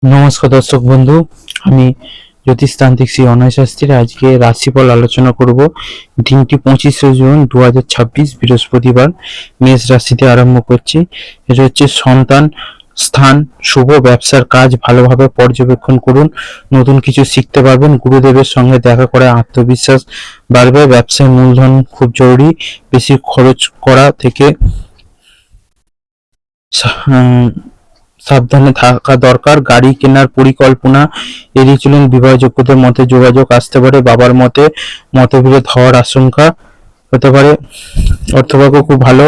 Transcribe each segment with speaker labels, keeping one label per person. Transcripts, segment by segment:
Speaker 1: নমস্কার দর্শক বন্ধু, আমি জ্যোতিষতান্ত্রিক শ্রী অনয় শাস্ত্রী। আজকে রাশিফল আলোচনা করব। দিনটি 25শে জুন 2026 বৃহস্পতিবার। মেষ রাশিতে আরম্ভ করছি। এটা হচ্ছে সন্তান স্থান শুভ, ব্যবসার কাজ ভালোভাবে পর্যবেক্ষণ করুন, নতুন কিছু শিখতে পারবেন। গুরুদেবের সঙ্গে দেখা করে আত্মবিশ্বাস বাড়বে। ব্যবসায় মূলধন খুব জরুরি, বেশি খরচ করা থেকে সাবধানে থাকা দরকার। গাড়ি কেনার পরিকল্পনা এড়িয়ে চলুন। বিবাহযোগ্যদের মতে যোগাযোগ আসতে পারে। বাবার মতে মতবিরোধ হওয়ার আশঙ্কা হতে পারে। অর্থভাগ্য খুব ভালো,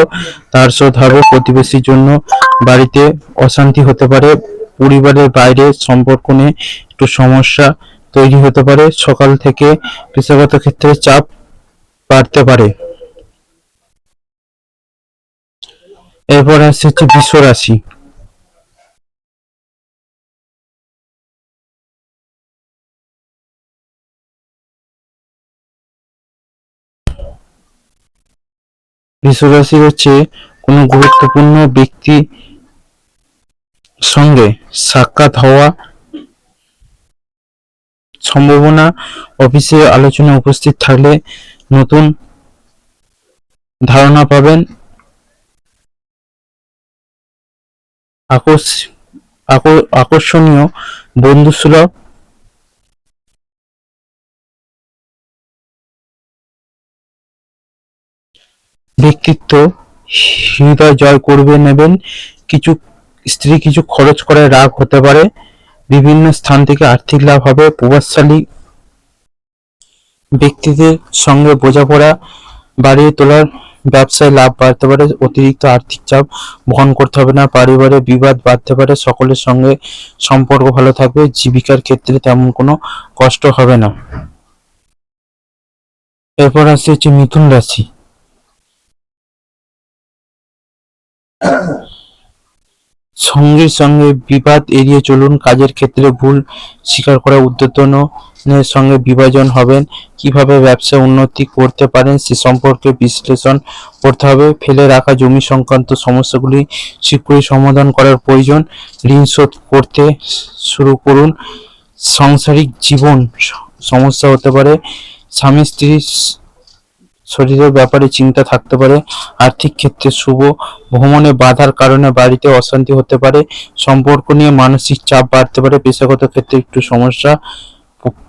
Speaker 1: ধার শোধ হবে। প্রতিবেশীর জন্য বাড়িতে অশান্তি হতে পারে। পরিবারের বাইরে সম্পর্ক নিয়ে একটু সমস্যা তৈরি হতে পারে। সকাল থেকে পেশাগত ক্ষেত্রে চাপ বাড়তে পারে। এরপর আসছে বৃষ রাশি। বৃষরাশি হচ্ছে কোনো গুরুত্বপূর্ণ ব্যক্তি সঙ্গে সাক্ষাৎ হওয়া সম্ভাবনা। অফিসে আলোচনায় উপস্থিত থাকলে নতুন ধারণা পাবেন। আকর্ষণীয় বন্ধুসুলভ ব্যক্তিত্ব হৃদয় জয় করবে নেবেন। কিছু স্ত্রী কিছু খরচ করে রাগ হতে পারে। বিভিন্ন স্থান থেকে আর্থিক লাভ হবে। প্রভাবশালী ব্যক্তিদের সঙ্গে বোঝাপড়া বাড়িয়ে তোলার ব্যবসায় লাভ বাড়তে পারে। অতিরিক্ত আর্থিক চাপ বহন করতে হবে না। পারিবারিক বিবাদ বাড়তে পারে। সকলের সঙ্গে সম্পর্ক ভালো থাকবে। জীবিকার ক্ষেত্রে তেমন কোনো কষ্ট হবে না। এরপর আসছে মিথুন রাশি। সঙ্গীর সঙ্গে বিবাদ এড়িয়ে চলুন। কাজের ক্ষেত্রে ভুল স্বীকার করা উদ্যতনের সঙ্গে বিভাজন হবেন। কিভাবে ব্যবসায় উন্নতি করতে পারেন সে সম্পর্কে বিশ্লেষণ করতে হবে। ফেলে রাখা জমি সংক্রান্ত সমস্যাগুলি শীঘ্রই সমাধান করার প্রয়োজন। ঋণ শোধ করতে শুরু করুন। সাংসারিক জীবন সমস্যা হতে পারে। স্বামী স্ত্রী শরীরের ব্যাপারে চিন্তা থাকতে পারে। আর্থিক ক্ষেত্রে শুভ। ভ্রমণে বাধার কারণে বাড়িতে অশান্তি হতে পারে। সম্পর্ক নিয়ে মানসিক চাপ বাড়তে পারে। পেশাগত ক্ষেত্রে একটু সমস্যা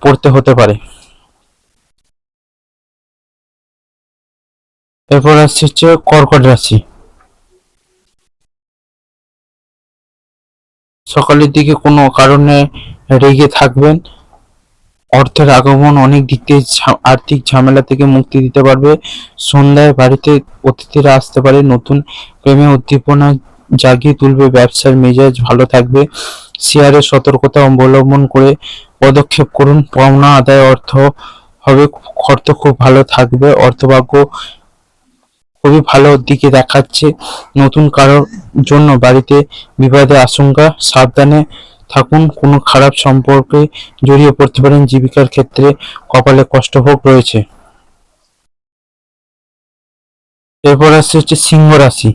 Speaker 1: পড়তে হতে পারে। এরপর আসছে কর্কট রাশি। সকালের দিকে কোনো কারণে রেগে থাকবেন। অর্থের আগমন অনেক দিক থেকে আর্থিক ঝামেলা থেকে মুক্তি দিতে পারবে। সন্ধ্যায় বাড়িতে অতিথিরা আসতে পারে। নতুন প্রেমে উদ্দীপনা জাগিয়ে তুলবে। ব্যবসার মেজাজ ভালো থাকবে। শেয়ারে সতর্কতা অবলম্বন করে পদক্ষেপ করুন। পাওনা আদায় অর্থ হবে। অর্থ খুব ভালো থাকবে। অর্থভাগ্য খুবই ভালো দিকে দেখাচ্ছে। নতুন কারোর জন্য বাড়িতে বিবাদের আশঙ্কা। সাবধানে থাকুন। কোনো খারাপ সম্পর্কে জড়িয়ে পড়তে পারেন। জীবিকার ক্ষেত্রে কপালে কষ্টভোগ রয়েছে। এরপর আসছে সিংহ রাশি।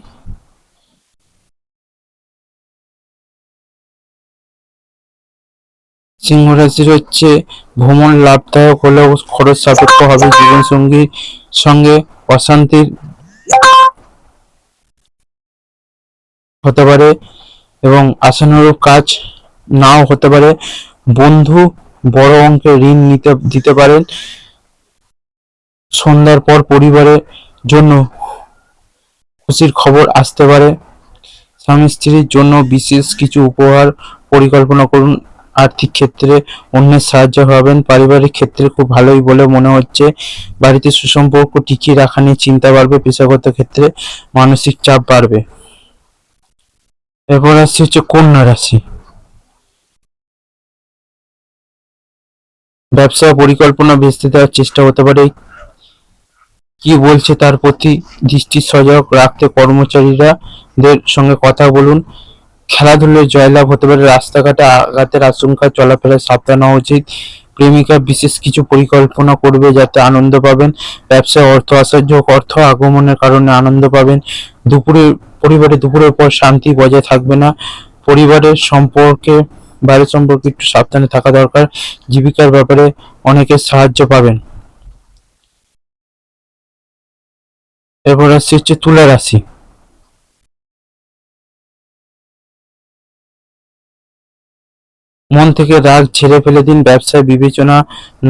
Speaker 1: সিংহ রাশির হচ্ছে ভ্রমণ লাভদায়ক হলেও খরচ সাপেক্ষ হবে। জীবনসঙ্গীর সঙ্গে অশান্তির হতে পারে এবং আশানুরূপ কাজ নাও হতে পারে। বন্ধু বড় অঙ্কের ঋণ দিতে পারেন। সন্ধ্যার পর পরিবারের জন্য খুশির খবর আসতে পারে। স্বামী স্ত্রীর জন্য বিশেষ কিছু উপহার পরিকল্পনা করুন। আর্থিক ক্ষেত্রে অন্যের সাহায্য হবেন। পারিবারিক ক্ষেত্রে খুব ভালোই বলে মনে হচ্ছে। বাড়িতে সুসম্পর্ক টিকিয়ে রাখা নিয়ে চিন্তা বাড়বে। পেশাগত ক্ষেত্রে মানসিক চাপ বাড়বে। এরপর হচ্ছে কন্যা রাশি। ব্যবসা পরিকল্পনা ভেস্তে দেওয়ার চেষ্টা হতে পারে। কি বলছে তার প্রতি দৃষ্টি সজাগ রাখতে কর্মচারীদের সঙ্গে কথা বলুন। খেলাধুলায় জয়লাভ হতে পারে। রাস্তাঘাটে আঘাতের আশঙ্কা। চলাফেরায় সাবধান হওয়া উচিত। প্রেমিকা বিশেষ কিছু পরিকল্পনা করবে যাতে আনন্দ পাবেন। ব্যবসায় অর্থ আসার যোগ। অর্থ আগমনের কারণে আনন্দ পাবেন। পরিবারে দুপুরের পর শান্তি বজায় থাকবে না। পরিবারের সম্পর্কে বাইরে সম্পর্কে একটু সাবধানে থাকা দরকার। জীবিকার ব্যাপারে অনেকের সাহায্য পাবেন। এরপর আসছে হচ্ছে তুলা রাশি। মন থেকে রাগ ঝেড়ে ফেলে দিন। ব্যবসায় বিবেচনা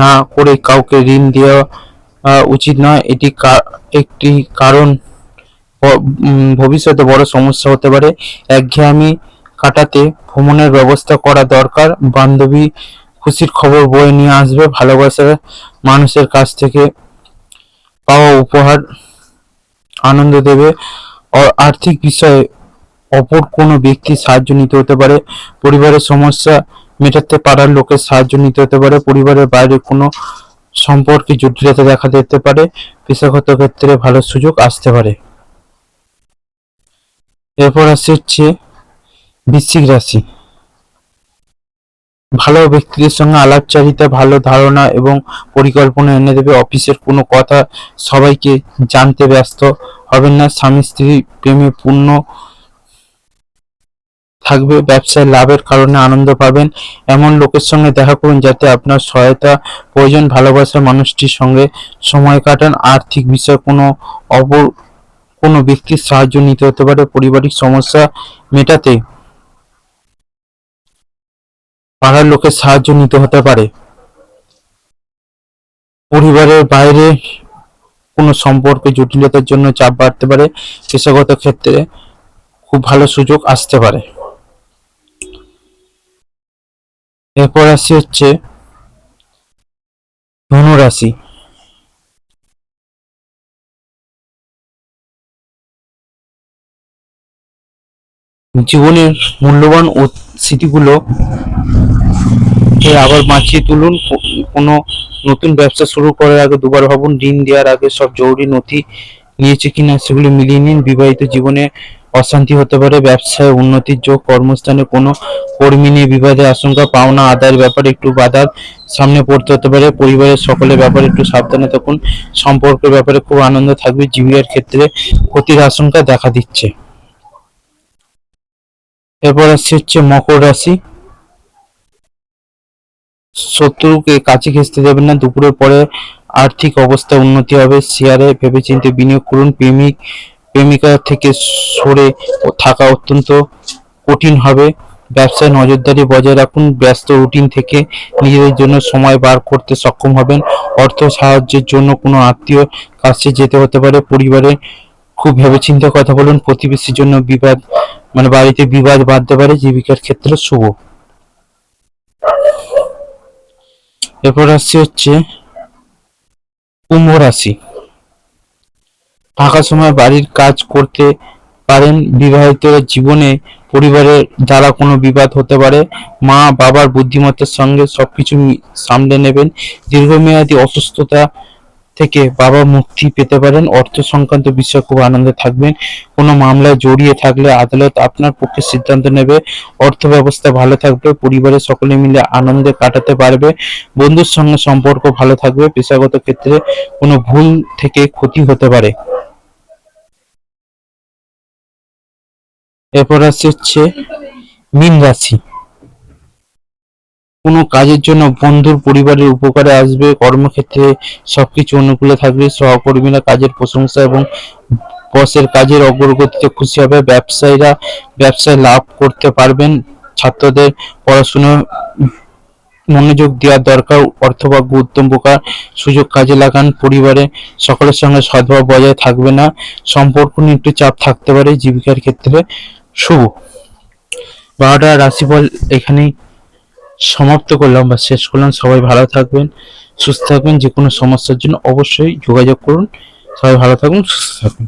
Speaker 1: না করে কাউকে ঋণ দেওয়া উচিত নয়। এটি একটি কারণ ভবিষ্যতে বড় সমস্যা হতে পারে। একঘেয়েমি কাটাতে ভ্রমণের ব্যবস্থা করা দরকার। বান্ধবী খুশির খবর বয়ে নিয়ে আসবে। ভালোবাসার মানুষের কাছ থেকে পাওয়া উপহার আনন্দ দেবে। আর্থিক বিষয়ে অপর কোনো ব্যক্তির সাহায্য নিতে হতে পারে। পরিবারের সমস্যা মেটাতে পারার লোকের সাহায্য নিতে হতে পারে। পরিবারের বাইরে কোনো সম্পর্কে জটিলতা দেখা দিতে পারে। পেশাগত ক্ষেত্রে ভালো সুযোগ আসতে পারে। এরপর আসছে হচ্ছে বৃশ্চিক রাশি। ভালো ব্যক্তিদের সঙ্গে আলাপচারিতা ভালো ধারণা এবং পরিকল্পনা এনে দেবে। অফিসের কোনো কথা সবাইকে জানতে ব্যস্ত হবেন না। স্বামী স্ত্রী প্রেমে পূর্ণ থাকবে। ব্যবসায় লাভের কারণে আনন্দ পাবেন। এমন লোকের সঙ্গে দেখা করুন যাতে আপনার সহায়তা প্রয়োজন। ভালোবাসার মানুষটির সঙ্গে সময় কাটান। আর্থিক বিষয়ে অপর কোনো ব্যক্তির সাহায্য নিতে হতে পারে। পারিবারিক সমস্যা মেটাতে পাড়ার লোকের সাহায্য নিতে হতে পারে। পরিবারের বাইরে কোনো সম্পর্কে জটিলতার জন্য চাপ বাড়তে পারে। পেশাগত ক্ষেত্রে খুব ভালো সুযোগ আসতে পারে। এরপর আসি হচ্ছে ধনু রাশি। জীবনের মূল্যবান স্মৃতিগুলো আবার বাঁচিয়ে তুলুন। কোনো নতুন ব্যবসা শুরু করার আগে দুবার ভাবুন। ঋণ দেওয়ার আগে সব জরুরি নথি নিয়েছে কিনা সেগুলো মিলিয়ে নিন। বিবাহিত জীবনে অশান্তি হতে পারে। ব্যবসায় উন্নতির যোগ। কর্মস্থানে কোনো কর্মী নিয়ে বিবাদের আশঙ্কা। পাওনা আদায়ের ব্যাপারে একটু বাধার সামনে পড়তে হতে পারে। পরিবারের সকলের ব্যাপারে একটু সাবধানে থাকুন। সম্পর্কের ব্যাপারে খুব আনন্দ থাকবে। জীবিকার ক্ষেত্রে ক্ষতির আশঙ্কা দেখা দিচ্ছে। এরপর আসছে হচ্ছে মকর রাশি। শত্রুকে কাছে ঘেঁষতে দেবেন না। দুপুরের পরে আর্থিক অবস্থা উন্নতি হবে। শেয়ারে ভেবেচিন্তে বিনিয়োগ করুন। প্রেমিকা থেকে সরে থাকা অত্যন্ত কঠিন হবে। ব্যবসায় নজরদারি বজায় রাখুন। ব্যস্ত রুটিন থেকে নিজেদের জন্য সময় বার করতে সক্ষম হবেন। অর্থ সাহায্যের জন্য কোনো আত্মীয় কাছে যেতে হতে পারে। পরিবারে খুব ভেবেচিন্তে কথা বলুন। প্রতিবেশীর জন্য বাড়িতে বিবাদ বাঁধতে পারে। জীবিকার ক্ষেত্রে শুভ। এরপর আসছে হচ্ছে কুম্ভ রাশি। ফাঁকা সময় বাড়ির কাজ করতে পারেন। বিবাহিত জীবনে পরিবারের দ্বারা কোনো বিবাদ হতে পারে। মা বাবার বুদ্ধিমত্তার সঙ্গে সবকিছু সামলে নেবেন। দীর্ঘমেয়াদী অসুস্থতা থেকে বাবা মুক্তি পেতে পারেন। অর্থ সংক্রান্ত বিষয়ে খুব আনন্দে থাকবেন। কোনো মামলায় জড়িয়ে থাকলে আদালত আপনার পক্ষে সিদ্ধান্ত নেবে। অর্থ ব্যবস্থা ভালো থাকবে। পরিবারের সকলে মিলে আনন্দে কাটাতে পারবে। বন্ধুর সঙ্গে সম্পর্ক ভালো থাকবে। পেশাগত ক্ষেত্রে কোনো ভুল থেকে ক্ষতি হতে পারে। এরপর হচ্ছে মীন রাশি। কোনো কাজের জন্য বন্ধুর পরিবারের উপকারে আসবে। কর্মক্ষেত্রে সবকিছু অনুকূলে থাকবে। সহকর্মীরা কাজের প্রশংসা এবং বসের কাজের অগ্রগতিতে খুশি হবে। ব্যবসায়ীরা ব্যবসায় লাভ করতে পারবেন। ছাত্রদের পড়াশোনা মনোযোগ দেওয়ার দরকার। অর্থভাগ্য উত্তম প্রকার সুযোগ কাজে লাগান। পরিবারে সকলের সঙ্গে সদ্ভাব বজায় থাকবে না। সম্পর্ক নিয়ে একটু চাপ থাকতে পারে। জীবিকার ক্ষেত্রে শুভ। 12টা রাশিফল এখানেই সমাপ্ত করলাম বা শেষ করলাম। সবাই ভালো থাকবেন, সুস্থ থাকবেন। যে কোনো সমস্যার জন্য অবশ্যই যোগাযোগ করুন। সবাই ভালো থাকুন, সুস্থ থাকুন।